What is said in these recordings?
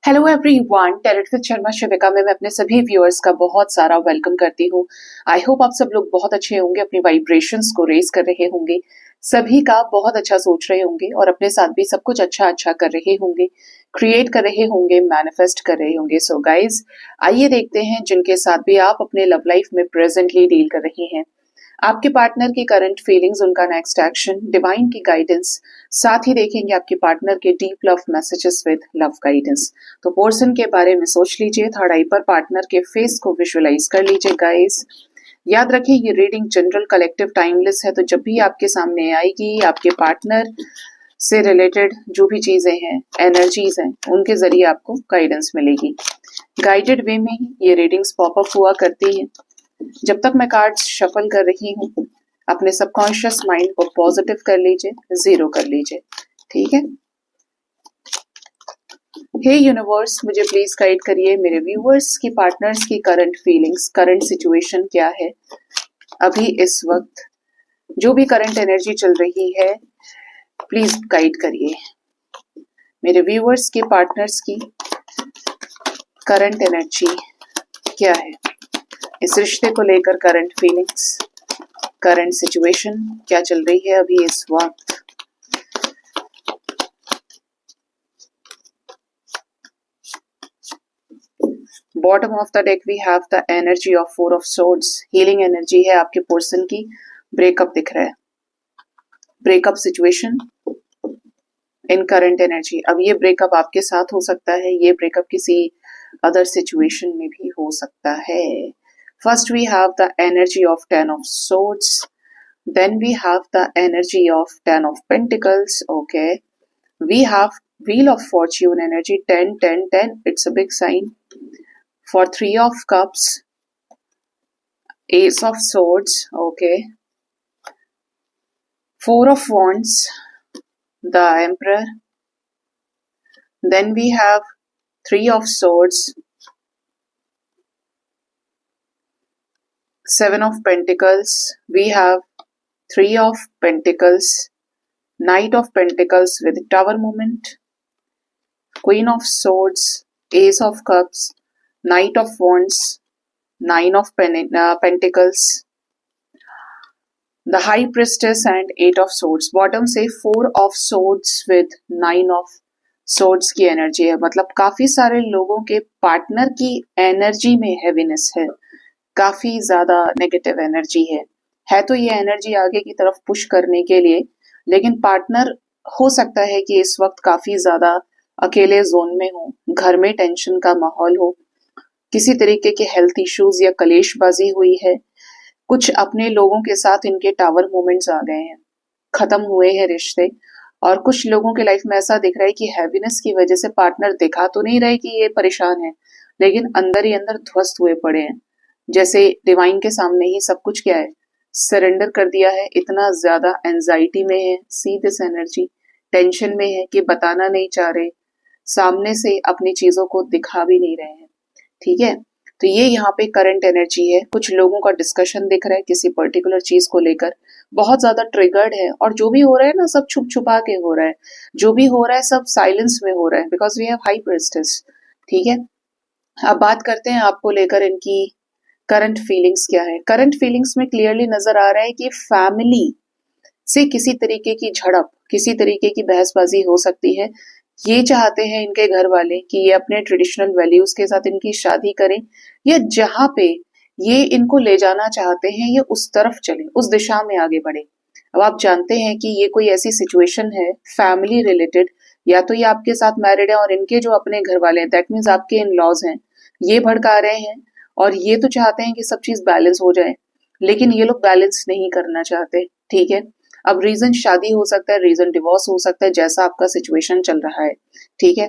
Hello everyone, talent with Sharma Shivika में मैं अपने सभी व्यूअर्स का बहुत सारा वेलकम करती हूँ। आई होप आप सब लोग बहुत अच्छे होंगे, अपनी वाइब्रेशंस को रेज कर रहे होंगे, सभी का बहुत अच्छा सोच रहे होंगे और अपने साथ भी सब कुछ अच्छा अच्छा कर रहे होंगे, क्रिएट कर रहे होंगे, मैनिफेस्ट कर रहे होंगे। सो गाइज, आइए देखते हैं जिनके साथ भी आप अपने लव लाइफ में प्रेजेंटली डील कर रही हैं, आपके पार्टनर की करंट फीलिंग्स, उनका नेक्स्ट एक्शन, डिवाइन की गाइडेंस, साथ ही देखेंगे आपके पार्टनर के deep love messages with love guidance. तो पर्सन के बारे में सोच लीजिए, थर्ड आई पर पार्टनर के फेस को विजुअलाइज कर लीजिए गाइस। याद रखिए ये रीडिंग जनरल, कलेक्टिव, टाइमलेस है, तो जब भी आपके सामने आएगी आपके पार्टनर से रिलेटेड जो भी चीजें हैं, एनर्जीज हैं, उनके जरिए आपको गाइडेंस मिलेगी। गाइडेड वे में ही ये रीडिंग्स पॉपअप हुआ करती हैं। जब तक मैं कार्ड्स शफल कर रही हूँ, अपने सबकॉन्शियस माइंड को पॉजिटिव कर लीजिए, जीरो कर लीजिए, ठीक है। हे यूनिवर्स, मुझे प्लीज गाइड करिए, मेरे व्यूअर्स की पार्टनर्स की करंट फीलिंग्स, करंट सिचुएशन क्या है अभी इस वक्त, जो भी करंट एनर्जी चल रही है प्लीज गाइड करिए। मेरे व्यूअर्स के पार्टनर्स की करंट एनर्जी क्या है, इस रिश्ते को लेकर करंट फीलिंग्स, करंट सिचुएशन क्या चल रही है अभी इस वक्त। Bottom of the deck we have the energy of four of swords. Healing energy है आपके पर्सन की, ब्रेकअप दिख रहा है, breakup situation in current energy. अब ये ब्रेकअप आपके साथ हो सकता है, ये ब्रेकअप किसी अदर सिचुएशन में भी हो सकता है। First we have the energy of 10 of swords, then we have the energy of 10 of pentacles. Okay, we have wheel of fortune energy, 10 10 10, it's a big sign. For 3 of cups, ace of swords, okay, 4 of wands, the emperor, then we have 3 of swords, 7 of pentacles, we have 3 of pentacles, knight of pentacles with tower movement, queen of swords, ace of cups, knight of wands, 9 of pentacles, the high priestess and 8 of swords. Bottom से 4 of swords with 9 of swords की energy है, मतलब काफी सारे लोगों के partner की energy में हैवीनेस है, काफी ज्यादा नेगेटिव एनर्जी है तो ये एनर्जी आगे की तरफ पुश करने के लिए, लेकिन पार्टनर हो सकता है कि इस वक्त काफी ज्यादा अकेले जोन में हो, घर में टेंशन का माहौल हो, किसी तरीके के हेल्थ इश्यूज या कलेशबाजी हुई है, कुछ अपने लोगों के साथ इनके टावर मोमेंट्स आ गए हैं, खत्म हुए हैं रिश्ते, और कुछ लोगों के लाइफ में ऐसा दिख रहा है कि हैवीनेस की वजह से पार्टनर दिखा तो नहीं रहे कि ये परेशान है, लेकिन अंदर ही अंदर ध्वस्त हुए पड़े हैं, जैसे डिवाइन के सामने ही सब कुछ क्या है, सरेंडर कर दिया है, इतना ज्यादा एंजाइटी में है, सी दिस एनर्जी, टेंशन में है कि बताना नहीं चाह रहे, सामने से अपनी चीजों को दिखा भी नहीं रहे हैं, ठीक है। तो ये यहाँ पे करंट एनर्जी है, कुछ लोगों का डिस्कशन दिख रहा है किसी पर्टिकुलर चीज को लेकर, बहुत ज्यादा ट्रिगर्ड है, और जो भी हो रहा है ना सब छुप छुपा के हो रहा है, जो भी हो रहा है सब साइलेंस में हो रहा है, because we have high priestess, ठीक है। अब बात करते हैं आपको लेकर इनकी करंट फीलिंग्स क्या है। करंट फीलिंग्स में क्लियरली नजर आ रहा है कि फैमिली से किसी तरीके की झड़प, किसी तरीके की बहसबाजी हो सकती है। ये चाहते हैं इनके घर वाले कि ये अपने ट्रेडिशनल वैल्यूज के साथ इनकी शादी करें, या जहां पे ये इनको ले जाना चाहते हैं ये उस तरफ चले, उस दिशा में आगे बढ़े। अब आप जानते हैं कि ये कोई ऐसी सिचुएशन है फैमिली रिलेटेड, या तो ये आपके साथ मैरिड है और इनके जो अपने घर वाले हैं, दैट मीन्स आपके इन लॉज हैं, ये भड़का रहे हैं, और ये तो चाहते हैं कि सब चीज बैलेंस हो जाए, लेकिन ये लोग बैलेंस नहीं करना चाहते, ठीक है। अब रीजन शादी हो सकता है, रीजन डिवोर्स हो सकता है, जैसा आपका सिचुएशन चल रहा है, ठीक है।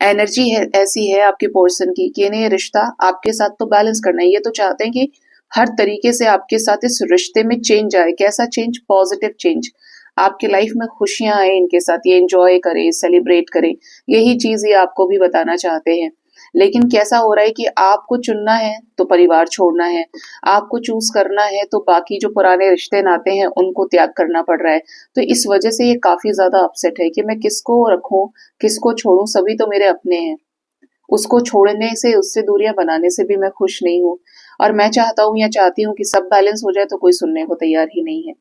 एनर्जी है ऐसी है आपके पर्सन की कि इन्हें रिश्ता आपके साथ तो बैलेंस करना है, ये तो चाहते हैं कि हर तरीके से आपके साथ इस रिश्ते में चेंज आए। कैसा चेंज? पॉजिटिव चेंज, आपके लाइफ में खुशियां आए, इनके साथ ये एंजॉय करें, सेलिब्रेट करें, यही चीज ये आपको भी बताना चाहते हैं। लेकिन कैसा हो रहा है कि आपको चुनना है तो परिवार छोड़ना है, आपको चूज करना है तो बाकी जो पुराने रिश्ते नाते हैं उनको त्याग करना पड़ रहा है। तो इस वजह से ये काफी ज्यादा अपसेट है कि मैं किसको रखूं, किसको छोड़ूं, सभी तो मेरे अपने हैं, उसको छोड़ने से, उससे दूरियां बनाने से भी मैं खुश नहीं हूँ। और मैं चाहता हूँ या चाहती हूँ कि सब बैलेंस हो जाए, तो कोई सुनने को तैयार ही नहीं है।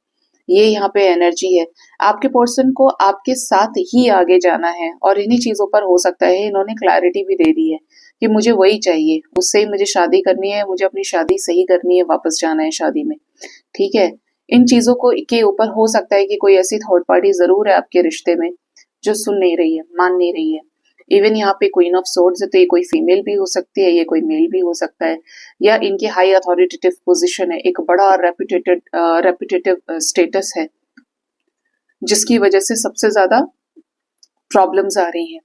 ये यहाँ पे एनर्जी है। आपके पर्सन को आपके साथ ही आगे जाना है, और इन्हीं चीजों पर हो सकता है इन्होंने क्लैरिटी भी दे दी है कि मुझे वही चाहिए, उससे ही मुझे शादी करनी है, मुझे अपनी शादी सही करनी है, वापस जाना है शादी में। ठीक है। इन चीजों को के ऊपर हो सकता है कि कोई ऐसी थर्ड पार्टी जरूर है आपके रिश्ते में जो सुन नहीं रही है, मान नहीं रही है। इवन यहाँ पे क्वीन ऑफ सोर्ड्स है, तो ये कोई फीमेल भी हो सकती है, ये कोई मेल भी हो सकता है, या इनकी हाई अथॉरिटेटिव पोजीशन है, एक बड़ा रेपुटेटिव स्टेटस है, जिसकी वजह से सबसे ज्यादा प्रॉब्लम्स आ रही हैं।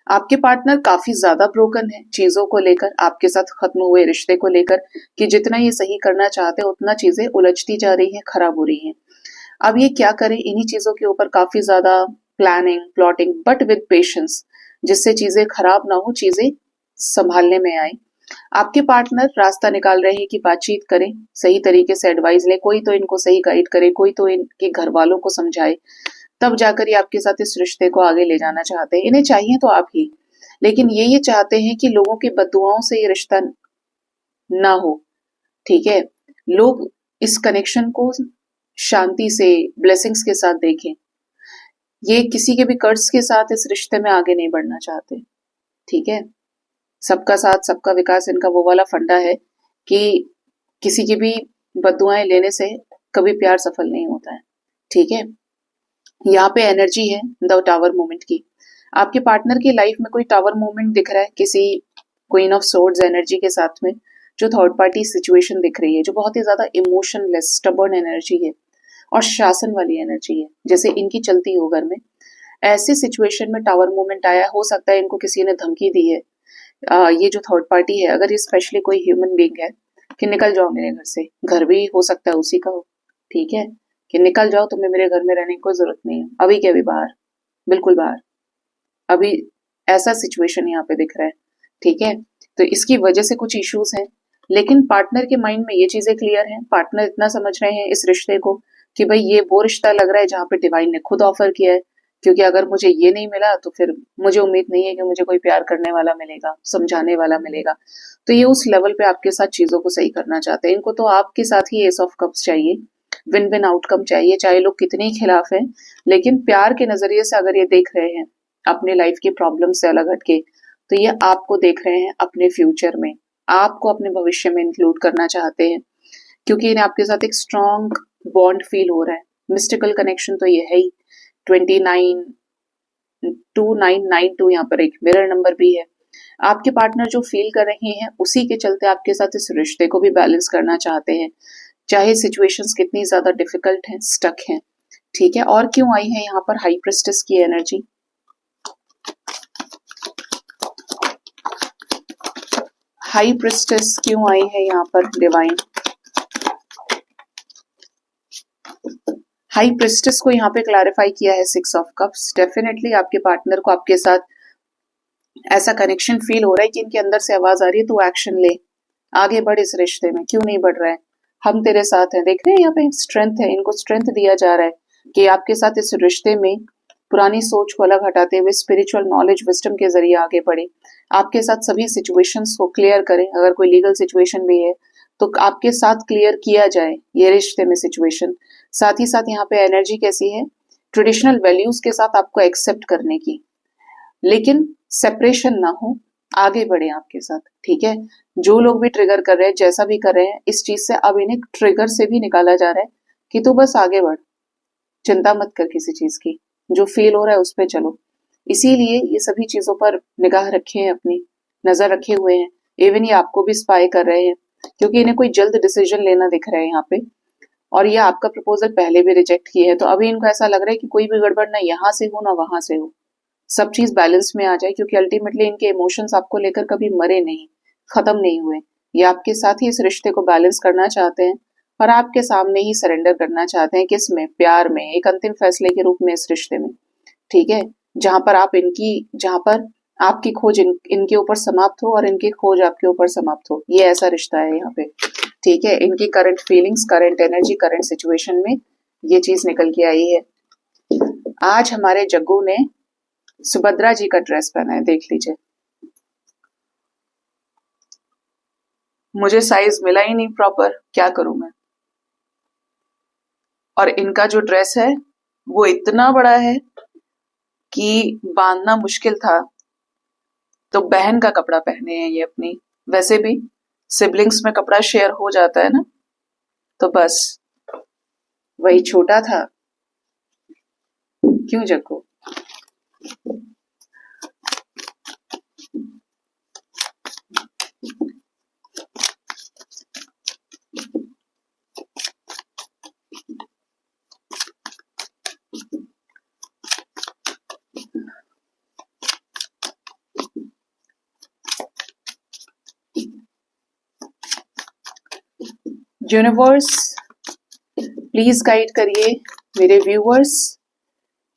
आपके पार्टनर काफी ज्यादा ब्रोकन है चीजों को लेकर, आपके साथ खत्म हुए रिश्ते को लेकर, कि जितना ये सही करना चाहते हैं उतना चीजें उलझती जा रही हैं, खराब हो रही हैं। अब ये क्या करें, इन्हीं चीजों के ऊपर काफी ज्यादा planning, plotting, but with patience, जिससे चीजें खराब ना हो, चीजें संभालने में आए। आपके पार्टनर रास्ता निकाल रहे हैं कि बातचीत करें, सही तरीके से एडवाइस ले, कोई तो इनको सही गाइड करे, कोई तो इनके घर वालों को समझाए, तब जाकर ये आपके साथ इस रिश्ते को आगे ले जाना चाहते हैं। इन्हें चाहिए तो आप ही, लेकिन ये चाहते हैं कि लोगों की बददुआओं से ये रिश्ता ना हो। ठीक है। लोग इस कनेक्शन को शांति से, ब्लेसिंग्स के साथ देखें। ये किसी के भी कर्ज के साथ इस रिश्ते में आगे नहीं बढ़ना चाहते। ठीक है। सबका साथ सबका विकास, इनका वो वाला फंडा है कि किसी की भी बददुआएं लेने से कभी प्यार सफल नहीं होता है। ठीक है। यहाँ पे एनर्जी है द टावर मूवमेंट की। आपके पार्टनर की लाइफ में कोई टावर मूवमेंट दिख रहा है किसी क्वीन ऑफ सोर्ड्स एनर्जी के साथ में, जो थर्ड पार्टी सिचुएशन दिख रही है, जो बहुत ही ज्यादा इमोशनलेस स्टबर्न एनर्जी है और शासन वाली एनर्जी है, जैसे इनकी चलती हो घर में। ऐसी सिचुएशन में टावर मूवमेंट आया, हो सकता है इनको किसी ने धमकी दी है। ये जो थर्ड पार्टी है, अगर ये स्पेशली कोई ह्यूमन बीइंग है, कि निकल जाओ मेरे घर से, घर भी हो सकता है उसी का हो। ठीक है। कि निकल जाओ, तुम्हें मेरे घर में रहने की कोई जरूरत नहीं है, अभी के अभी बाहर, बिल्कुल बाहर। अभी ऐसा सिचुएशन यहाँ पे दिख रहा है। ठीक है। तो इसकी वजह से कुछ इश्यूज हैं, लेकिन पार्टनर के माइंड में ये चीजें क्लियर हैं। पार्टनर इतना समझ रहे हैं इस रिश्ते को कि भाई ये वो रिश्ता लग रहा है जहाँ पे डिवाइन ने खुद ऑफर किया है, क्योंकि अगर मुझे ये नहीं मिला तो फिर मुझे उम्मीद नहीं है कि मुझे कोई प्यार करने वाला मिलेगा, समझाने वाला मिलेगा। तो ये उस लेवल पे आपके साथ चीजों को सही करना चाहते हैं। इनको तो आपके साथ ही एस ऑफ कप्स चाहिए, विन विन आउटकम चाहिए, चाहे लोग कितने ही खिलाफ हैं। लेकिन प्यार के नजरिए से अगर ये देख रहे हैं अपने लाइफ की प्रॉब्लम से अलग हटके, तो ये आपको देख रहे हैं अपने फ्यूचर में, आपको अपने भविष्य में इंक्लूड करना चाहते हैं, क्योंकि इन्हें आपके साथ एक स्ट्रॉन्ग बॉन्ड फील हो रहा है। मिस्टिकल कनेक्शन तो ये है ही। 29 2992 यहाँ पर एक मिरर नंबर भी है। आपके पार्टनर जो फील कर रहे हैं, उसी के चलते आपके साथ इस रिश्ते को भी बैलेंस करना चाहते हैं, चाहे सिचुएशंस कितनी ज्यादा डिफिकल्ट हैं, स्टक हैं। ठीक है। और क्यों आई है यहाँ पर हाई प्रेस्टिस की एनर्जी? हाई प्रेस्टिस क्यों आई है यहाँ पर डिवाइन? हाई प्रेस्टिस को यहाँ पे क्लैरिफाई किया है 6 ऑफ कप्स। डेफिनेटली आपके पार्टनर को आपके साथ ऐसा कनेक्शन फील हो रहा है कि इनके अंदर से आवाज आ रही है, तू एक्शन ले, आगे बढ़ इस रिश्ते में, क्यों नहीं बढ़ रहा है, हम तेरे साथ हैं। देख रहे हैं यहाँ पे स्ट्रेंथ है, इनको स्ट्रेंथ दिया जा रहा है कि आपके साथ इस रिश्ते में पुरानी सोच को अलग हटाते हुए स्पिरिचुअल नॉलेज, विजडम के जरिए आगे बढ़े, आपके साथ सभी सिचुएशंस को क्लियर करें। अगर कोई लीगल सिचुएशन भी है तो आपके साथ क्लियर किया जाए ये रिश्ते में सिचुएशन। साथ ही साथ यहाँ पे एनर्जी कैसी है, ट्रेडिशनल वैल्यूज के साथ आपको एक्सेप्ट करने की, लेकिन सेपरेशन ना हो, आगे बढ़े आपके साथ। ठीक है। जो लोग भी ट्रिगर कर रहे हैं, जैसा भी कर रहे हैं, इस चीज से अब इन्हें ट्रिगर से भी निकाला जा रहा है कि तू बस आगे बढ़, चिंता मत कर किसी चीज की, जो फील हो रहा है उस पर चलो। इसीलिए ये सभी चीजों पर निगाह रखे हैं, अपनी नजर रखे हुए हैं। इवन ये आपको भी स्पाई कर रहे हैं, क्योंकि इन्हें कोई जल्द डिसीजन लेना दिख रहा है यहाँ पे, और ये आपका प्रपोजल पहले भी रिजेक्ट किए हैं। तो अभी इनको ऐसा लग रहा है कि कोई भी गड़बड़ ना यहाँ से हो ना वहां से हो, सब चीज बैलेंस में आ जाए, क्योंकि अल्टीमेटली इनके इमोशंस आपको लेकर कभी मरे नहीं, खत्म नहीं हुए। ये आपके साथ ही इस रिश्ते को बैलेंस करना चाहते हैं, और आपके सामने ही सरेंडर करना चाहते हैं, किस में, प्यार में, एक अंतिम फैसले के रूप में इस रिश्ते में। ठीक है। जहां पर आपकी खोज इनके ऊपर समाप्त हो और इनकी खोज आपके ऊपर समाप्त हो, ये ऐसा रिश्ता है यहाँ पे। ठीक है। इनकी current feelings, current energy, current situation में ये चीज निकल के आई है। आज हमारे जग्गू ने सुभद्रा जी का ड्रेस पहना है, देख लीजिए। मुझे साइज मिला ही नहीं प्रॉपर, क्या करूं मैं। और इनका जो ड्रेस है वो इतना बड़ा है कि बांधना मुश्किल था, तो बहन का कपड़ा पहने हैं ये अपनी। वैसे भी सिबलिंग्स में कपड़ा शेयर हो जाता है ना, तो बस वही छोटा था। क्यों जग्गू? यूनिवर्स प्लीज गाइड करिए मेरे व्यूअर्स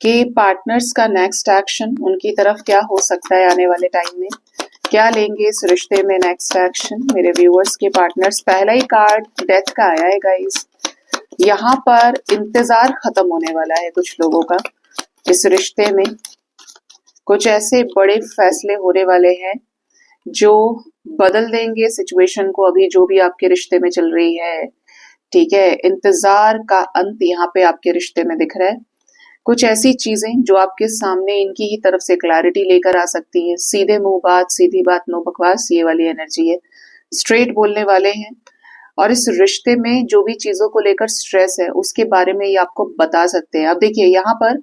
के पार्टनर्स का नेक्स्ट एक्शन उनकी तरफ क्या हो सकता है आने वाले टाइम में। क्या लेंगे इस रिश्ते में नेक्स्ट एक्शन मेरे व्यूअर्स के पार्टनर्स। पहला ही कार्ड डेथ का आया है गाइस। यहाँ पर इंतजार खत्म होने वाला है कुछ लोगों का इस रिश्ते में। कुछ ऐसे बड़े फैसले होने वाले हैं जो बदल देंगे सिचुएशन को, अभी जो भी आपके रिश्ते में चल रही है। ठीक है, इंतजार का अंत यहाँ पे आपके रिश्ते में दिख रहा है। कुछ ऐसी चीजें जो आपके सामने इनकी ही तरफ से क्लैरिटी लेकर आ सकती है। सीधे मुंह बात, सीधी बात, नो बकवास, ये वाली एनर्जी है। स्ट्रेट बोलने वाले हैं और इस रिश्ते में जो भी चीजों को लेकर स्ट्रेस है उसके बारे में ये आपको बता सकते हैं। अब देखिए यहाँ पर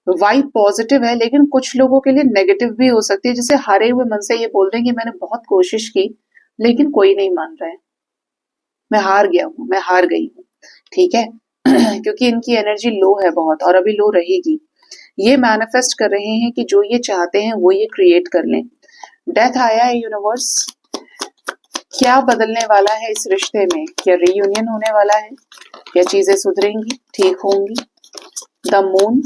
वाइब पॉजिटिव है, लेकिन कुछ लोगों के लिए नेगेटिव भी हो सकती है। जैसे हारे हुए मन से ये बोल रहे हैं कि मैंने बहुत कोशिश की लेकिन कोई नहीं मान रहा है, मैं हार गया हूं, मैं हार गई हूं। ठीक है क्योंकि इनकी एनर्जी लो है बहुत और अभी लो रहेगी। ये मैनिफेस्ट कर रहे हैं कि जो ये चाहते हैं वो ये क्रिएट कर लें। डेथ आया है यूनिवर्स। क्या बदलने वाला है इस रिश्ते में? क्या रीयूनियन होने वाला है? क्या चीजें सुधरेंगी, ठीक होंगी? द मून,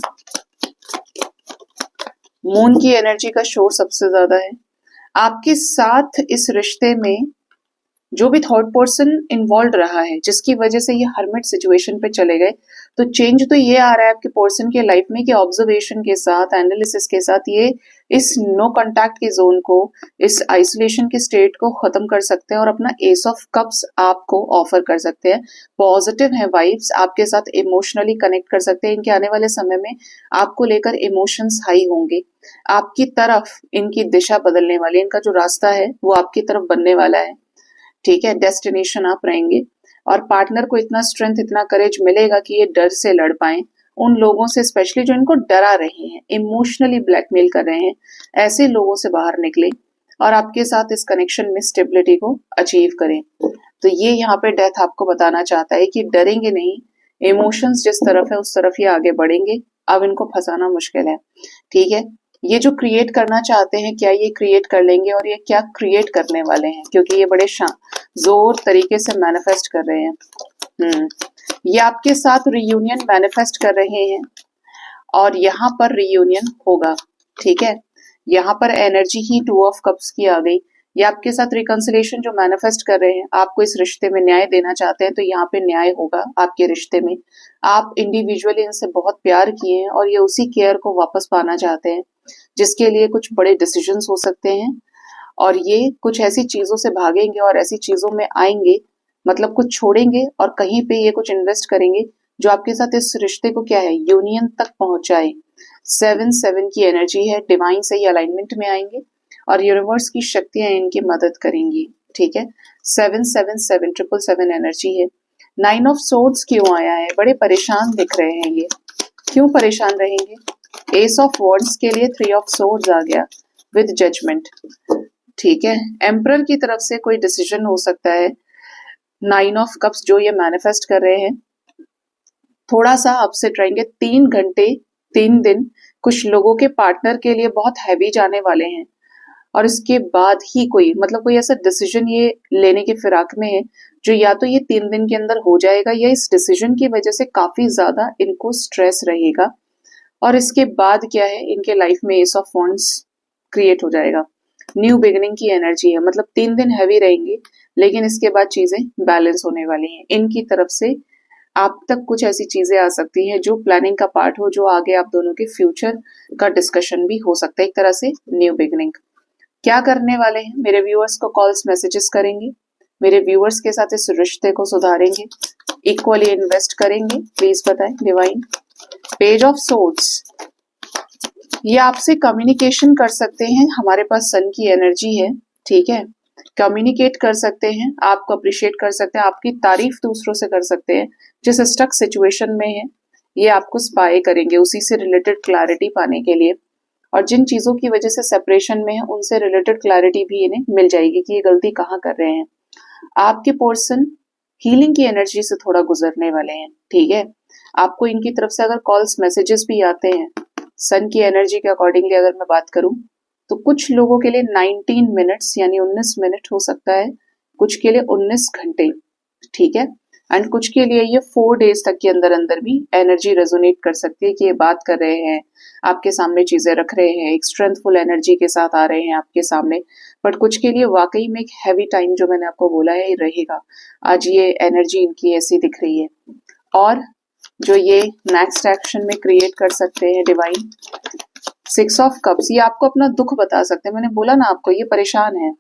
मून की एनर्जी का शोर सबसे ज्यादा है आपके साथ। इस रिश्ते में जो भी थर्ड पर्सन इन्वॉल्व रहा है जिसकी वजह से ये हर्मिट सिचुएशन पे चले गए, तो चेंज तो ये आ रहा है आपके पर्सन के लाइफ में कि ऑब्जर्वेशन के साथ, एनालिसिस के साथ ये इस नो कांटेक्ट के जोन को, इस आइसोलेशन के स्टेट को खत्म कर सकते हैं और अपना एस ऑफ कप्स आपको ऑफर कर सकते हैं। पॉजिटिव है वाइब्स, आपके साथ इमोशनली कनेक्ट कर सकते हैं। इनके आने वाले समय में आपको लेकर इमोशंस हाई होंगे। आपकी तरफ इनकी दिशा बदलने वाली, इनका जो रास्ता है वो आपकी तरफ बनने वाला है। ठीक है, डेस्टिनेशन आप रहेंगे और पार्टनर को इतना स्ट्रेंथ, इतना करेज मिलेगा कि ये डर से लड़ पाए उन लोगों से, स्पेशली जो इनको डरा रहे हैं, इमोशनली ब्लैकमेल कर रहे हैं, ऐसे लोगों से बाहर निकले और आपके साथ इस कनेक्शन में स्टेबिलिटी को अचीव करें। तो ये यहाँ पे डेथ आपको बताना चाहता है कि डरेंगे नहीं, इमोशंस जिस तरफ है उस तरफ ही आगे बढ़ेंगे। अब इनको फंसाना मुश्किल है। ठीक है, ये जो क्रिएट करना चाहते हैं क्या ये क्रिएट कर लेंगे और ये क्या क्रिएट करने वाले हैं, क्योंकि ये बड़े जोर तरीके से मैनिफेस्ट कर रहे हैं। ये आपके साथ रियूनियन मैनिफेस्ट कर रहे हैं और यहाँ पर रियूनियन होगा। ठीक है, यहाँ पर एनर्जी ही 2 ऑफ कप्स की आ गई। ये आपके साथ रिकंसिलेशन जो मैनिफेस्ट कर रहे हैं, आपको इस रिश्ते में न्याय देना चाहते हैं, तो यहाँ पे न्याय होगा आपके रिश्ते में। आप इंडिविजुअली इनसे बहुत प्यार किए हैं और ये उसी केयर को वापस पाना चाहते हैं, जिसके लिए कुछ बड़े डिसीजंस हो सकते हैं और ये कुछ ऐसी चीजों से भागेंगे और ऐसी चीजों में आएंगे, मतलब कुछ छोड़ेंगे और कहीं पे ये कुछ इन्वेस्ट करेंगे जो आपके साथ इस रिश्ते को क्या है, यूनियन तक पहुंचाए। 7-7 की एनर्जी है, डिवाइन से ही अलाइनमेंट में आएंगे और यूनिवर्स की शक्तियां इनकी मदद करेंगी। ठीक है, 7-7-7 777 एनर्जी है। 9 ऑफ सोर्ड्स क्यों आया है? बड़े परेशान दिख रहे हैं ये, क्यों परेशान रहेंगे? एस ऑफ वॉन्ड्स के लिए 3 ऑफ सोर्ड्स आ गया विद जजमेंट। ठीक है, एम्परर की तरफ से कोई डिसीजन हो सकता है। 9 ऑफ कप्स जो ये मैनिफेस्ट कर रहे हैं थोड़ा सा अपसेट रहेंगे। 3 घंटे 3 दिन कुछ लोगों के पार्टनर के लिए बहुत हैवी जाने वाले हैं और इसके बाद ही कोई, मतलब कोई ऐसा डिसीजन ये लेने की फिराक में है जो या तो ये 3 दिन के अंदर हो जाएगा या इस डिसीजन की वजह से काफी ज्यादा इनको स्ट्रेस रहेगा और इसके बाद क्या है, इनके लाइफ में एस ऑफ वॉन्ड्स क्रिएट हो जाएगा। न्यू बिगिनिंग की एनर्जी है, मतलब 3 दिन हैवी रहेंगे लेकिन इसके बाद चीजें बैलेंस होने वाली हैं। इनकी तरफ से आप तक कुछ ऐसी चीजें आ सकती हैं जो प्लानिंग का पार्ट हो, जो आगे आप दोनों के फ्यूचर का डिस्कशन भी हो सकता है, एक तरह से न्यू बिगिनिंग। क्या करने वाले हैं मेरे व्यूअर्स को कॉल्स मैसेजेस करेंगे, मेरे व्यूअर्स के साथ इस रिश्ते को सुधारेंगे, इक्वली इन्वेस्ट करेंगे? प्लीज बताएं डिवाइन। पेज ऑफ सोर्ड्स, ये आपसे कम्युनिकेशन कर सकते हैं, हमारे पास सन की एनर्जी है, ठीक है, कम्युनिकेट कर सकते हैं, आपको अप्रिशिएट कर सकते हैं, आपकी तारीफ दूसरों से कर सकते हैं, जिस स्टक सिचुएशन में है ये आपको स्पाई करेंगे उसी से रिलेटेड क्लैरिटी पाने के लिए, और जिन चीजों की वजह से सेपरेशन में है उनसे रिलेटेड क्लैरिटी भी इन्हें मिल जाएगी कि ये गलती कहाँ कर रहे हैं। आपके पर्सन हीलिंग की एनर्जी से थोड़ा गुजरने वाले हैं, ठीक है। आपको इनकी तरफ से अगर कॉल्स मैसेजेस भी आते हैं सन की एनर्जी के अकॉर्डिंगली अगर मैं बात करूं तो कुछ लोगों के लिए 19 मिनट्स यानी 19 मिनट हो सकता है, कुछ के लिए 19 घंटे, ठीक है, एंड कुछ के लिए ये 4 डेज तक के अंदर अंदर भी एनर्जी रेजोनेट कर सकती है कि ये बात कर रहे हैं, आपके सामने चीजें रख रहे हैं, एक स्ट्रेंथफुल एनर्जी के साथ आ रहे हैं आपके सामने। बट कुछ के लिए वाकई में एक हैवी टाइम जो मैंने आपको बोला है ये रहेगा। आज ये एनर्जी इनकी ऐसी दिख रही है, और जो ये नेक्स्ट एक्शन में क्रिएट कर सकते हैं डिवाइन, 6 ऑफ कप्स, ये आपको अपना दुख बता सकते हैं, मैंने बोला ना आपको ये परेशान है।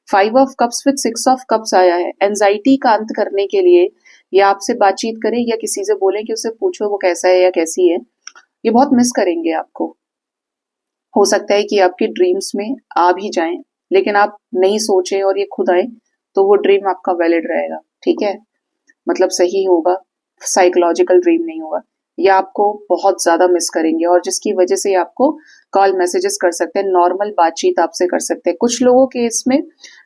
5 of cups with 6 of cups आया है, एंजाइटी का अंत करने के लिए या आपसे बातचीत करें या किसी से बोले कि उसे पूछो वो कैसा है या कैसी है, ये बहुत मिस करेंगे आपको। हो सकता है कि आपकी ड्रीम्स में आ भी जाएं, लेकिन आप नहीं सोचे और ये खुद आए तो वो ड्रीम आपका वैलिड रहेगा, ठीक है, मतलब सही होगा, साइकोलॉजिकल ड्रीम नहीं होगा। ये आपको बहुत ज्यादा मिस करेंगे और जिसकी वजह से आपको कॉल मैसेजेस कर सकते हैं, नॉर्मल बातचीत आपसे कर सकते हैं। कुछ लोगों के इसमें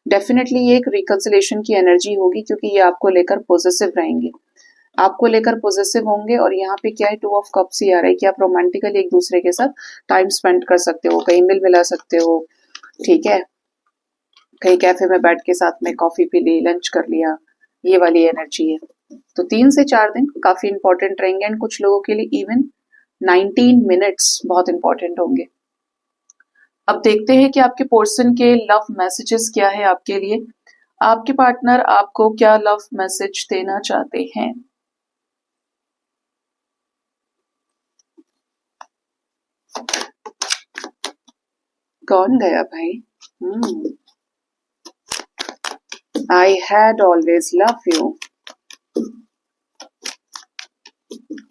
डेफिनेटली ये एक रिकंसिलेशन की एनर्जी होगी क्योंकि ये आपको लेकर पॉजिटिव रहेंगे, आपको लेकर पॉजिटिव होंगे। और यहाँ पे क्या है, 2 ऑफ कप्स ही आ रहा है कि आप रोमांटिकली एक दूसरे के साथ टाइम स्पेंड कर सकते हो, कहीं मिल मिला सकते हो, ठीक है, कहीं कैफे में बैठ के साथ में कॉफी पी ली, लंच कर लिया, ये वाली एनर्जी है। तो 3 से 4 दिन काफी इंपॉर्टेंट रहेंगे एंड कुछ लोगों के लिए इवन 19 मिनट्स बहुत इंपॉर्टेंट होंगे। अब देखते हैं कि आपके पर्सन के लव मैसेजेस क्या है आपके लिए, आपके पार्टनर आपको क्या लव मैसेज देना चाहते हैं। कौन गया भाई? I had always love you.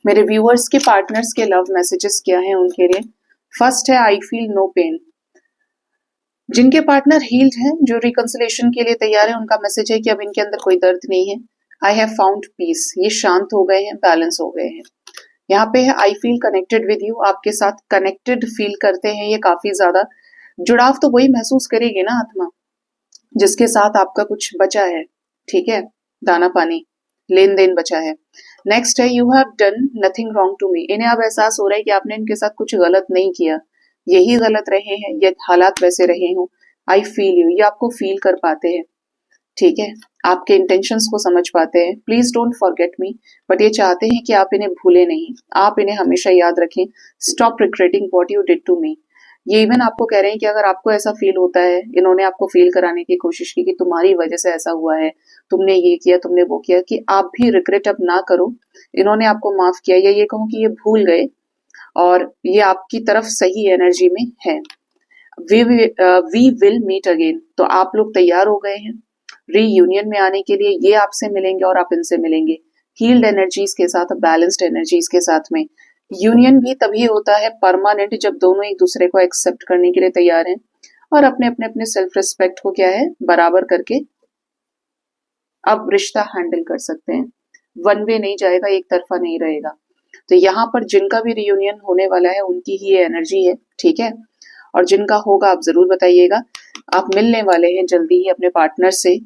मेरे व्यूअर्स के पार्टनर्स के लव मैसेजेस क्या हैं उनके लिए? फर्स्ट है आई फील नो पेन। जिनके पार्टनर हील्ड हैं, जो रिकंसिलेशन के लिए तैयार है, उनका मैसेज है कि अब इनके अंदर कोई दर्द नहीं है। आई हैव फाउंड पीस, ये शांत हो गए हैं, बैलेंस हो गए हैं। यहाँ पे है I feel connected with you, आपके साथ कनेक्टेड फील करते हैं, ये काफी ज्यादा जुड़ाव तो वही महसूस करेगी ना आत्मा जिसके साथ आपका कुछ बचा है, ठीक है, दाना पानी लेन देन बचा है। नेक्स्ट है you have done nothing wrong to me, इन्हें अब एहसास हो रहा है कि आपने इनके साथ कुछ गलत नहीं किया, यही गलत रहे हैं, ये हालात वैसे रहे हों। आई फील यू, ये आपको फील कर पाते हैं, ठीक है, आपके इंटेंशंस को समझ पाते हैं। Please don't forget me, but ये चाहते हैं कि आप इन्हें भूले नहीं, आप इन्हें हमेशा याद रखें। Stop regretting what you did to me, ये इवन आपको कह रहे हैं कि अगर आपको ऐसा फील होता है, इन्होंने आपको फील कराने की कोशिश की कि तुम्हारी वजह से ऐसा हुआ है, तुमने ये किया, तुमने वो किया, कि आप भी रिग्रेट अब ना करो। इन्होंने आपको माफ किया या ये कहूँ कि ये भूल गए और ये आपकी तरफ सही एनर्जी में है। वी विल मीट अगेन, तो आप लोग तैयार हो गए हैं रीयूनियन में आने के लिए, ये आपसे मिलेंगे और आप इनसे मिलेंगे हील्ड एनर्जीज के साथ, बैलेंस्ड एनर्जीज के साथ में। यूनियन भी तभी होता है परमानेंट जब दोनों एक दूसरे को एक्सेप्ट करने के लिए तैयार हैं और अपने अपने अपने सेल्फ रिस्पेक्ट को क्या है बराबर करके अब रिश्ता हैंडल कर सकते हैं। वन वे नहीं जाएगा, एक तरफा नहीं रहेगा। तो यहाँ पर जिनका भी रियूनियन होने वाला है उनकी ही एनर्जी है, ठीक है, और जिनका होगा आप जरूर बताइएगा। आप मिलने वाले हैं जल्दी ही अपने पार्टनर से,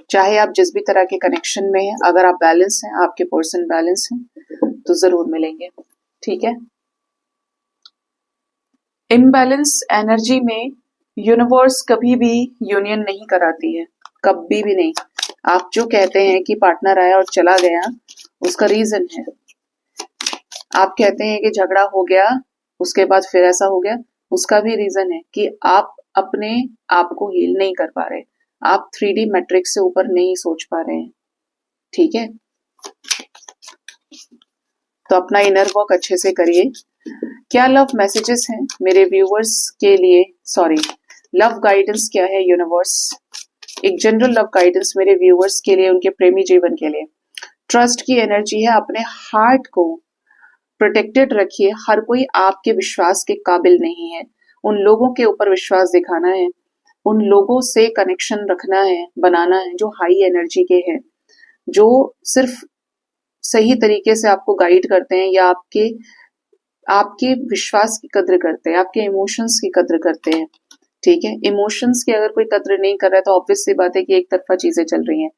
चाहे आप जिस भी तरह के कनेक्शन में हैं, अगर आप बैलेंस हैं, आपके पर्सन बैलेंस हैं तो जरूर मिलेंगे, ठीक है। इम्बैलेंस एनर्जी में यूनिवर्स कभी भी यूनियन नहीं कराती है, कभी भी नहीं। आप जो कहते हैं कि पार्टनर आया और चला गया, उसका रीजन है। आप कहते हैं कि झगड़ा हो गया, उसके बाद फिर ऐसा हो गया, उसका भी रीजन है कि आप अपने आप को हील नहीं कर पा रहे, आप 3D मैट्रिक्स से ऊपर नहीं सोच पा रहे हैं, ठीक है। तो अपना इनर वर्क अच्छे से करिए। क्या लव मैसेजेस हैं मेरे व्यूअर्स के लिए, सॉरी लव गाइडेंस क्या है यूनिवर्स एक जनरल लव गाइडेंस मेरे व्यूअर्स के लिए, उनके प्रेमी जीवन के लिए। ट्रस्ट की एनर्जी है, अपने हार्ट को प्रोटेक्टेड रखिए। हर कोई आपके विश्वास के काबिल नहीं है। उन लोगों के ऊपर विश्वास दिखाना है, उन लोगों से कनेक्शन रखना है, बनाना है जो हाई एनर्जी के हैं, जो सिर्फ सही तरीके से आपको गाइड करते हैं या आपके आपके विश्वास की कद्र करते हैं, आपके इमोशंस की कद्र करते हैं। ठीक है, इमोशंस की अगर कोई कद्र नहीं कर रहा है तो ऑब्वियस सी बात है कि एक तरफा चीजें चल रही हैं।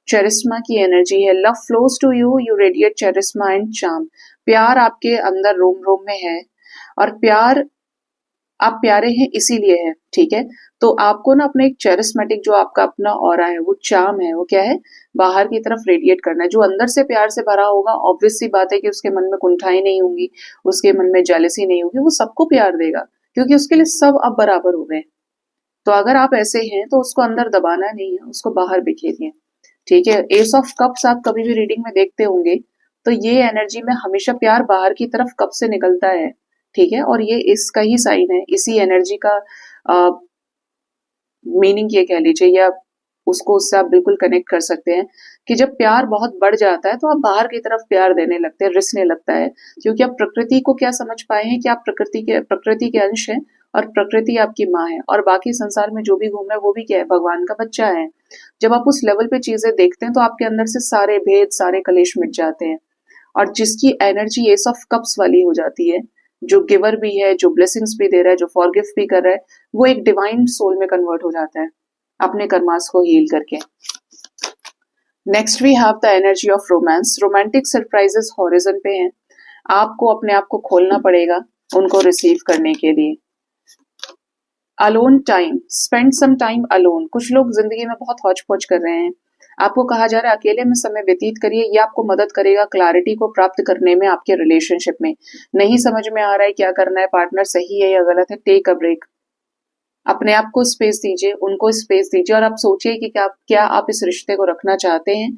चेरिस्मा की एनर्जी है, love flows to you, you radiate charisma and charm. प्यार आपके अंदर रोम रोम में है, और प्यार, आप प्यारे हैं इसीलिए है। ठीक है, तो आपको ना अपने एक चेरिस्मेटिक जो आपका अपना ऑरा है, वो चार्म है, वो क्या है, बाहर की तरफ रेडिएट करना है। जो अंदर से प्यार से भरा होगा, ऑब्वियस सी बात है कि उसके मन में कुंठाई नहीं होंगी, उसके मन में जेलसी नहीं होगी, वो सबको प्यार देगा, क्योंकि उसके लिए सब अब बराबर हो गए। तो अगर आप ऐसे हैं तो उसको अंदर दबाना नहीं है, उसको बाहर बिखेरिए। ठीक है, एस ऑफ कप्स आप कभी भी रीडिंग में देखते होंगे, तो ये एनर्जी में हमेशा प्यार बाहर की तरफ कप से निकलता है। ठीक है, और ये इसका ही साइन है, इसी एनर्जी का मीनिंग ये कह लीजिए, या उसको उससे आप बिल्कुल कनेक्ट कर सकते हैं कि जब प्यार बहुत बढ़ जाता है तो आप बाहर की तरफ प्यार देने लगते हैं, रिसने लगता है, क्योंकि आप प्रकृति को क्या समझ पाए हैं कि आप प्रकृति के अंश हैं, और प्रकृति आपकी माँ है, और बाकी संसार में जो भी घूम रहा है वो भी क्या है, भगवान का बच्चा है। जब आप उस लेवल पे चीजें देखते हैं तो आपके अंदर से सारे भेद, सारे कलेश मिट जाते हैं, और जिसकी एनर्जी एस ऑफ कप्स वाली हो जाती है, जो गिवर भी है, जो ब्लेसिंग्स भी दे रहा है, जो फॉरगिव भी कर रहा है, वो एक डिवाइन सोल में कन्वर्ट हो जाता है अपने कर्मास को हील करके। Next we have the energy of romance. Romantic surprises horizon पे हैं, आपको अपने आप को खोलना पड़ेगा उनको रिसीव करने के लिए। Alone time, spend some time alone. कुछ लोग जिंदगी में बहुत हौच पौच कर रहे हैं, आपको कहा जा रहा है अकेले में समय व्यतीत करिए, ये आपको मदद करेगा क्लैरिटी को प्राप्त करने में आपके रिलेशनशिप में। नहीं समझ में आ रहा है क्या करना है, पार्टनर सही है या गलत है, टेक अ ब्रेक, अपने आप को स्पेस दीजिए, उनको स्पेस दीजिए, और आप सोचिए कि क्या आप इस रिश्ते को रखना चाहते हैं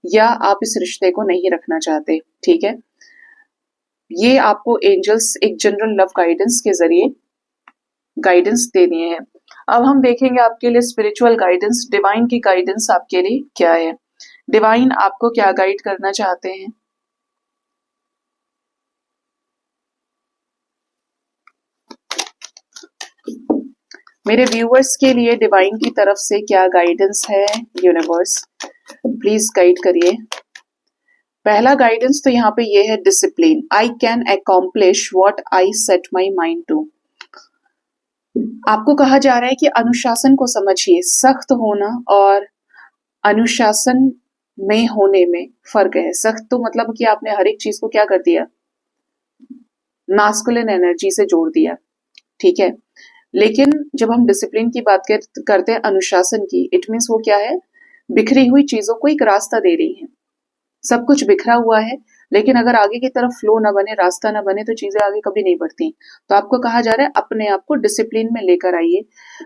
या आप इस रिश्ते को नहीं रखना चाहते। ठीक है, ये आपको एंजल्स एक जनरल लव गाइडेंस के जरिए गाइडेंस दे दिए हैं। अब हम देखेंगे आपके लिए स्पिरिचुअल गाइडेंस, डिवाइन की गाइडेंस आपके लिए क्या है, डिवाइन आपको क्या गाइड करना चाहते हैं। मेरे व्यूअर्स के लिए डिवाइन की तरफ से क्या गाइडेंस है, यूनिवर्स प्लीज गाइड करिए। पहला गाइडेंस तो यहाँ पे ये है, discipline. I can accomplish what I set my mind to. आपको कहा जा रहा है कि अनुशासन को समझिए। सख्त होना और अनुशासन में होने में फर्क है। सख्त तो मतलब कि आपने हर एक चीज को क्या कर दिया, मास्कुलिन एनर्जी से जोड़ दिया। ठीक है, लेकिन जब हम डिसिप्लिन की बात करते हैं, अनुशासन की, इट मीन्स वो क्या है, बिखरी हुई चीजों को एक रास्ता दे रही है। सब कुछ बिखरा हुआ है, लेकिन अगर आगे की तरफ फ्लो ना बने, रास्ता ना बने, तो चीजें आगे कभी नहीं बढ़ती। तो आपको कहा जा रहा है अपने आप को डिसिप्लिन में लेकर आइए।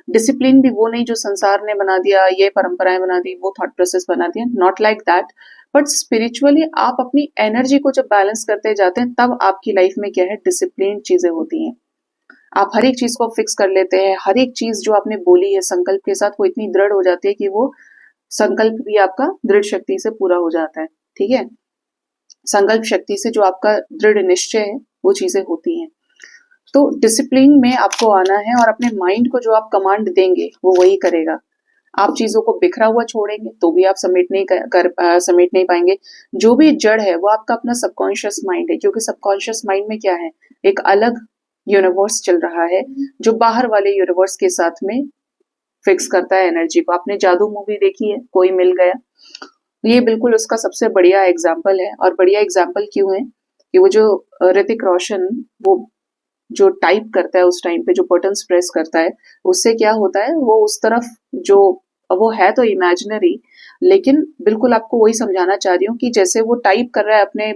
डिसिप्लिन भी वो नहीं जो संसार ने बना दिया, ये परंपराएं बना दी, वो थॉट प्रोसेस बना दिया, not like that, but spiritually आप अपनी एनर्जी को जब बैलेंस करते जाते हैं, तब आपकी लाइफ में क्या है, डिसिप्लिन चीजें होती हैं। आप हर एक चीज को फिक्स कर लेते हैं, हर एक चीज जो आपने बोली है संकल्प के साथ, वो इतनी दृढ़ हो जाती है कि वो संकल्प भी आपका दृढ़ शक्ति से पूरा हो जाता है। ठीक है, संकल्प शक्ति से जो आपका दृढ़ निश्चय है वो चीजें होती हैं। तो डिसिप्लिन में आपको आना है, और अपने माइंड को जो आप कमांड देंगे वो वही करेगा। आप चीजों को बिखरा हुआ छोड़ेंगे तो भी आप समेट नहीं पाएंगे। जो भी जड़ है वो आपका अपना सबकॉन्शियस माइंड है, क्योंकि सबकॉन्शियस माइंड में क्या है, एक अलग यूनिवर्स चल रहा है जो बाहर वाले यूनिवर्स के साथ में फिक्स करता है एनर्जी को। आपने जादू मूवी देखी है, कोई मिल गया, ये बिल्कुल उसका सबसे बढ़िया एग्जाम्पल है। और बढ़िया एग्जाम्पल क्यों है कि वो जो ऋतिक रोशन, वो जो टाइप करता है उस टाइम पे, जो बटन्स प्रेस करता है, उससे क्या होता है, वो उस तरफ जो, वो है तो इमेजिनरी, लेकिन बिल्कुल आपको वही समझाना चाह रही हूँ कि जैसे वो टाइप कर रहा है अपने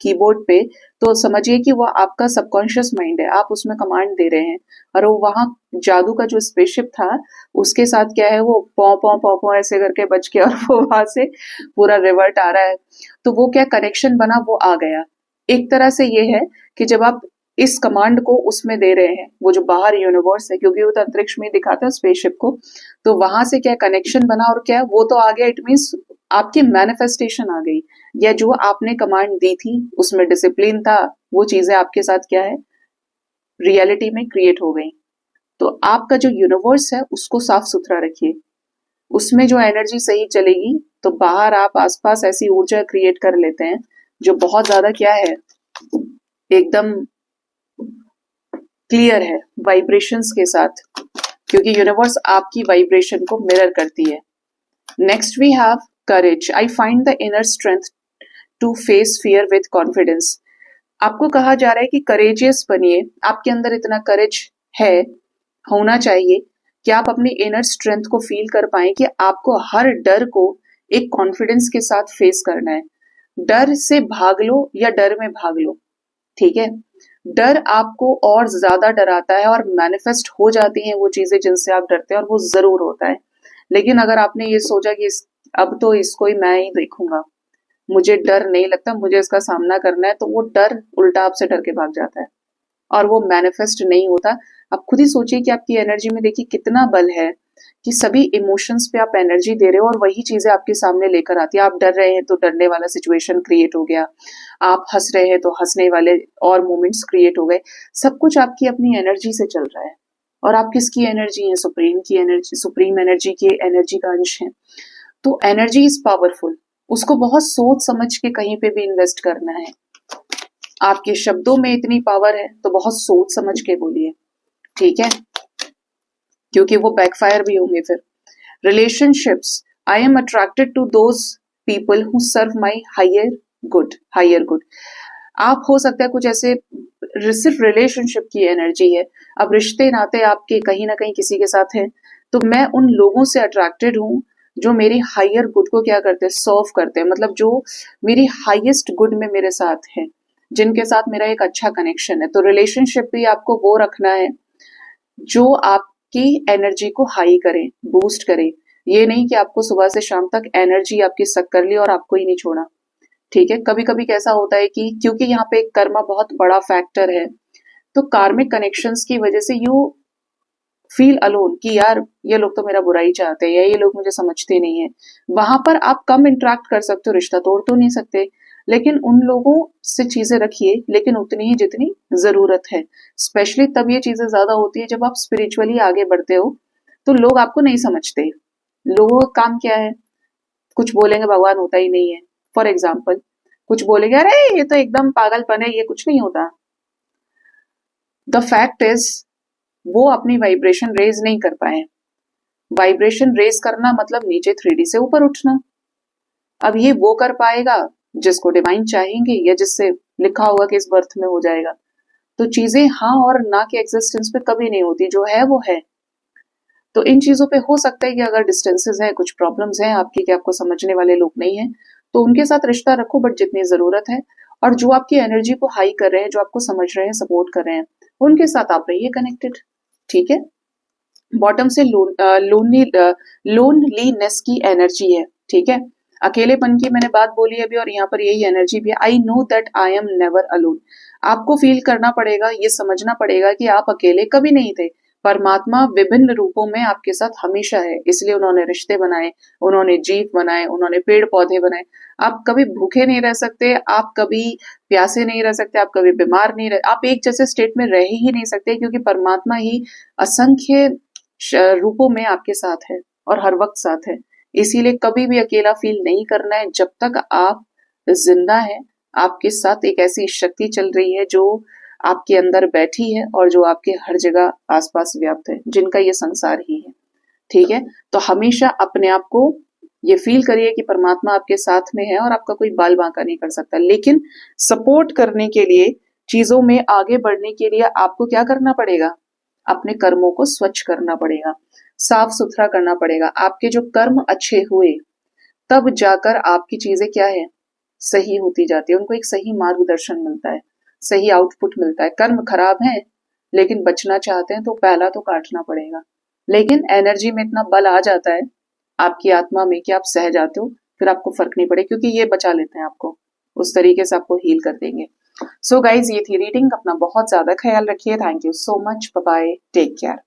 कीबोर्ड पे, तो समझिए कि वो आपका सबकॉन्शियस माइंड है, आप उसमें कमांड दे रहे हैं। और वो वहां जादू का जो स्पेसशिप था, उसके साथ क्या है, वो पौ पौ पौ पौ ऐसे करके बच के, और वो वहां से पूरा रिवर्ट आ रहा है। तो वो क्या कनेक्शन बना, वो आ गया। एक तरह से ये है कि जब आप इस कमांड को उसमें दे रहे हैं, वो जो बाहर यूनिवर्स है, क्योंकि वो तो अंतरिक्ष में दिखाता है स्पेसशिप को, तो वहां से क्या कनेक्शन बना और क्या वो तो आ गया, इट मीन्स आपकी मैनिफेस्टेशन आ गई, या जो आपने कमांड दी थी उसमें डिसिप्लिन था, वो चीजें आपके साथ क्या है रियलिटी में क्रिएट हो गई। तो आपका जो यूनिवर्स है उसको साफ सुथरा रखिए, उसमें जो एनर्जी सही चलेगी तो बाहर आप आसपास ऐसी ऊर्जा क्रिएट कर लेते हैं जो बहुत ज्यादा क्या है एकदम क्लियर है वाइब्रेशंस के साथ, क्योंकि यूनिवर्स आपकी वाइब्रेशन को मिरर करती है। Next we have courage. I find the inner strength to face fear with confidence. आपको कहा जा रहा है कि करेजियस बनिए, आपके अंदर इतना करेज है, होना चाहिए कि आप अपनी इनर स्ट्रेंथ को फील कर पाए कि आपको हर डर को एक कॉन्फिडेंस के साथ फेस करना है। डर से भाग लो या डर में भाग लो, ठीक है। डर आपको और ज्यादा डराता है और मैनिफेस्ट हो जाती हैं वो चीजें जिनसे आप डरते हैं, और वो जरूर होता है। लेकिन अगर आपने ये सोचा कि अब तो इसको ही मैं ही देखूंगा, मुझे डर नहीं लगता, मुझे इसका सामना करना है, तो वो डर उल्टा आपसे डर के भाग जाता है और वो मैनिफेस्ट नहीं होता। आप खुद ही सोचिए कि आपकी एनर्जी में देखिए कितना बल है कि सभी इमोशंस पे आप एनर्जी दे रहे हो और वही चीजें आपके सामने लेकर आती है। आप डर रहे हैं तो डरने वाला सिचुएशन क्रिएट हो गया, आप हंस रहे हैं तो हंसने वाले और मोमेंट्स क्रिएट हो गए। सब कुछ आपकी अपनी एनर्जी से चल रहा है, और आप किसकी एनर्जी है? सुप्रीम की एनर्जी, सुप्रीम एनर्जी की एनर्जी का अंश है। तो एनर्जी इज पावरफुल, उसको बहुत सोच समझ के कहीं पे भी इन्वेस्ट करना है। आपके शब्दों में इतनी पावर है तो बहुत सोच समझ के बोलिए, ठीक है, क्योंकि वो बैकफायर भी होंगे फिर। Relationships, I am attracted to those people who serve my higher good, higher good. आप हो सकता है कुछ ऐसे सिर्फ रिलेशनशिप की एनर्जी है, अब रिश्ते नाते आपके कहीं ना कहीं किसी के साथ हैं, तो मैं उन लोगों से अट्रैक्टेड हूँ जो मेरी हायर गुड को क्या करते हैं, सर्व करते हैं, मतलब जो मेरी हाईएस्ट गुड में मेरे साथ है, जिनके साथ मेरा एक अच्छा कनेक्शन है। तो रिलेशनशिप भी आपको वो रखना है जो आपकी एनर्जी को हाई करे, बूस्ट करे। ये नहीं कि आपको सुबह से शाम तक एनर्जी आपकी सक कर ली और आपको ही नहीं छोड़ा, ठीक है। कभी कभी कैसा होता है कि क्योंकि यहाँ पे कर्मा बहुत बड़ा फैक्टर है, तो कार्मिक कनेक्शंस की वजह से यू फील अलोन कि यार ये लोग तो मेरा बुरा ही चाहते हैं या ये लोग मुझे समझते नहीं है। वहां पर आप कम इंटरेक्ट कर सकते हो, रिश्ता तोड़ तो नहीं सकते, लेकिन उन लोगों से चीजें रखिए, लेकिन उतनी ही जितनी जरूरत है। स्पेशली तब ये चीजें ज्यादा होती है जब आप स्पिरिचुअली आगे बढ़ते हो, तो लोग आपको नहीं समझते। लोगों का काम क्या है, कुछ बोलेंगे भगवान होता ही नहीं है, फॉर एग्जाम्पल कुछ बोलेंगे अरे ये तो एकदम पागलपन है, ये कुछ नहीं होता। द फैक्ट इज वो अपनी वाइब्रेशन रेज नहीं कर पाए। वाइब्रेशन रेज करना मतलब नीचे 3D से ऊपर उठना। अब ये वो कर पाएगा जिसको डिवाइन चाहेंगे या जिससे लिखा होगा कि इस बर्थ में हो जाएगा। तो चीजें हाँ और ना के एग्जिस्टेंस पे कभी नहीं होती, जो है वो है। तो इन चीजों पे हो सकता है कि अगर डिस्टेंसेस हैं, कुछ प्रॉब्लम्स हैं आपकी कि आपको समझने वाले लोग नहीं हैं, तो उनके साथ रिश्ता रखो बट जितनी जरूरत है, और जो आपकी एनर्जी को हाई कर रहे हैं, जो आपको समझ रहे हैं, सपोर्ट कर रहे हैं, उनके साथ आप रहिए कनेक्टेड, ठीक है। बॉटम से लोनलीनेस की एनर्जी है, ठीक है। अकेलेपन की मैंने बात बोली अभी, और यहाँ पर यही एनर्जी भी है। I know that I am never alone. आपको फील करना पड़ेगा, ये समझना पड़ेगा कि आप अकेले कभी नहीं थे। परमात्मा विभिन्न रूपों में आपके साथ हमेशा है, इसलिए उन्होंने रिश्ते बनाए, उन्होंने जीव बनाए, उन्होंने पेड़ पौधे बनाए। आप कभी भूखे नहीं रह सकते, आप कभी प्यासे नहीं रह सकते, आप कभी बीमार नहीं रह, आप एक जैसे स्टेट में रह ही नहीं सकते, क्योंकि परमात्मा ही असंख्य रूपों में आपके साथ है और हर वक्त साथ है। इसीलिए कभी भी अकेला फील नहीं करना है। जब तक आप जिंदा हैं, आपके साथ एक ऐसी शक्ति चल रही है जो आपके अंदर बैठी है और जो आपके हर जगह आसपास व्याप्त है, जिनका ये संसार ही है, ठीक है। तो हमेशा अपने आप को ये फील करिए कि परमात्मा आपके साथ में है और आपका कोई बाल बांका नहीं कर सकता। लेकिन सपोर्ट करने के लिए, चीजों में आगे बढ़ने के लिए आपको क्या करना पड़ेगा? अपने कर्मों को स्वच्छ करना पड़ेगा, साफ सुथरा करना पड़ेगा। आपके जो कर्म अच्छे हुए तब जाकर आपकी चीजें क्या है, सही होती जाती है, उनको एक सही मार्गदर्शन मिलता है, सही आउटपुट मिलता है। कर्म खराब है लेकिन बचना चाहते हैं तो पहला तो काटना पड़ेगा। लेकिन एनर्जी में इतना बल आ जाता है आपकी आत्मा में कि आप सह जाते हो, फिर आपको फर्क नहीं पड़े, क्योंकि ये बचा लेते हैं आपको, उस तरीके से आपको हील कर देंगे। सो गाइज ये थी रीडिंग, अपना बहुत ज्यादा ख्याल रखिए। Thank you so much, bye bye, take care.